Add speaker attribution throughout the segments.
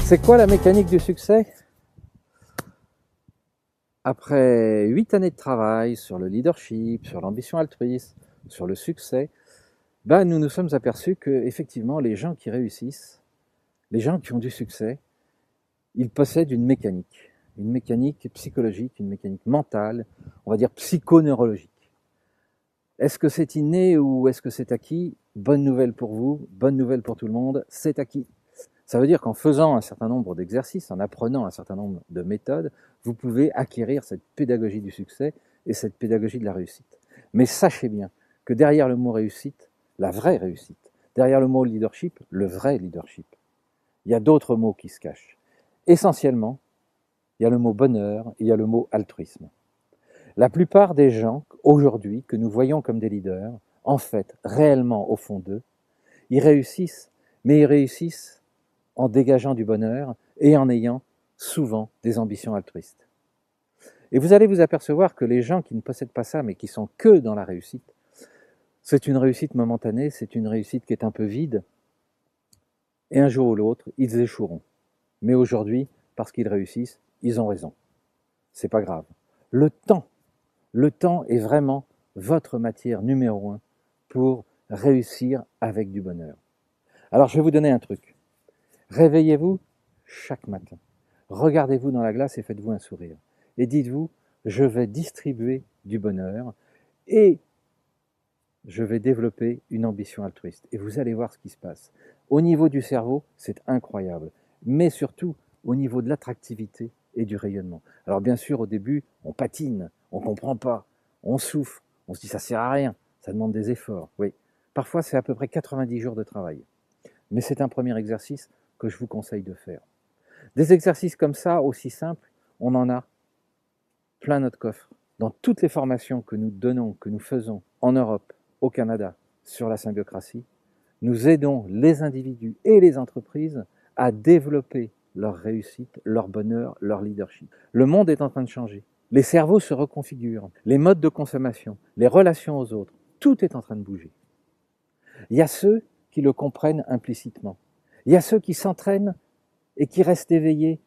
Speaker 1: C'est quoi la mécanique du succès? Après 8 années de travail sur le leadership, sur l'ambition altruiste, sur le succès, nous nous sommes aperçus que effectivement les gens qui réussissent, les gens qui ont du succès, ils possèdent une mécanique psychologique, une mécanique mentale, on va dire psychoneurologique. Est-ce que c'est inné ou est-ce que c'est acquis? Bonne nouvelle pour vous, bonne nouvelle pour tout le monde, c'est acquis. Ça veut dire qu'en faisant un certain nombre d'exercices, en apprenant un certain nombre de méthodes, vous pouvez acquérir cette pédagogie du succès et cette pédagogie de la réussite. Mais sachez bien que derrière le mot réussite, la vraie réussite, derrière le mot leadership, le vrai leadership, il y a d'autres mots qui se cachent. Essentiellement, il y a le mot bonheur et il y a le mot altruisme. La plupart des gens, aujourd'hui, que nous voyons comme des leaders, en fait, réellement au fond d'eux, ils réussissent, mais ils réussissent en dégageant du bonheur et en ayant souvent des ambitions altruistes. Et vous allez vous apercevoir que les gens qui ne possèdent pas ça, mais qui sont que dans la réussite, c'est une réussite momentanée, c'est une réussite qui est un peu vide, et un jour ou l'autre, ils échoueront. Mais aujourd'hui, parce qu'ils réussissent, ils ont raison. C'est pas grave. Le temps est vraiment votre matière numéro 1 pour réussir avec du bonheur. Alors je vais vous donner un truc. Réveillez-vous chaque matin. Regardez-vous dans la glace et faites-vous un sourire. Et dites-vous, je vais distribuer du bonheur et je vais développer une ambition altruiste. Et vous allez voir ce qui se passe. Au niveau du cerveau, c'est incroyable. Mais surtout, au niveau de l'attractivité et du rayonnement. Alors bien sûr, au début, on patine, on ne comprend pas, on souffre, on se dit ça sert à rien, ça demande des efforts. Oui, parfois c'est à peu près 90 jours de travail. Mais c'est un premier exercice que je vous conseille de faire. Des exercices comme ça, aussi simples, on en a plein notre coffre. Dans toutes les formations que nous donnons, que nous faisons en Europe, au Canada, sur la symbiocratie, nous aidons les individus et les entreprises à développer leur réussite, leur bonheur, leur leadership. Le monde est en train de changer. Les cerveaux se reconfigurent, les modes de consommation, les relations aux autres, tout est en train de bouger. Il y a ceux qui le comprennent implicitement. Il y a ceux qui s'entraînent et qui restent éveillés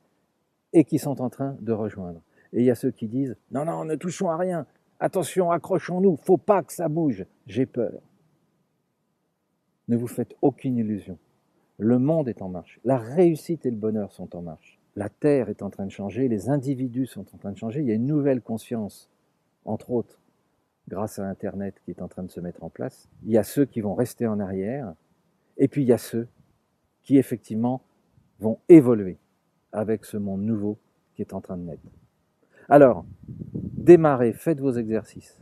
Speaker 1: et qui sont en train de rejoindre. Et il y a ceux qui disent « Non, non, ne touchons à rien, attention, accrochons-nous, faut pas que ça bouge, j'ai peur ». Ne vous faites aucune illusion. Le monde est en marche, la réussite et le bonheur sont en marche. La Terre est en train de changer, les individus sont en train de changer, il y a une nouvelle conscience, entre autres, grâce à Internet qui est en train de se mettre en place. Il y a ceux qui vont rester en arrière, et puis il y a ceux qui effectivement vont évoluer avec ce monde nouveau qui est en train de naître. Alors, démarrez, faites vos exercices.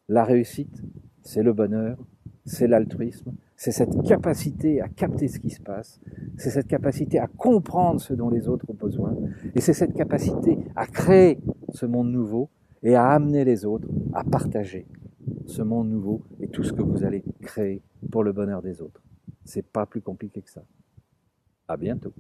Speaker 1: La réussite, c'est le bonheur, c'est l'altruisme, c'est cette capacité à capter ce qui se passe, c'est cette capacité à comprendre ce dont les autres ont besoin, et c'est cette capacité à créer ce monde nouveau et à amener les autres à partager ce monde nouveau et tout ce que vous allez créer pour le bonheur des autres. C'est pas plus compliqué que ça. À bientôt.